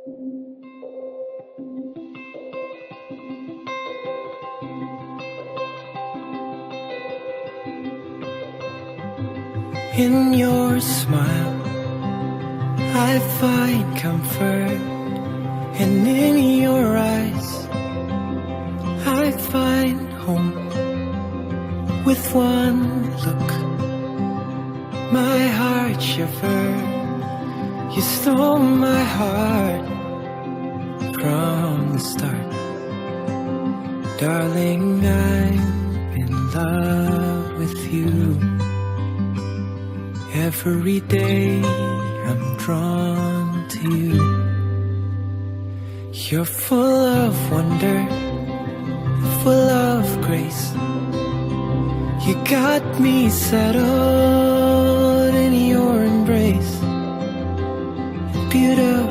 In your smile I find comfort, and in your eyes I find home. With one look my heart shivered. You stole my heart from the start. Darling, I'm in love with you. Every day I'm drawn to you. You're full of wonder, full of grace. You got me settled in your embrace. Beautiful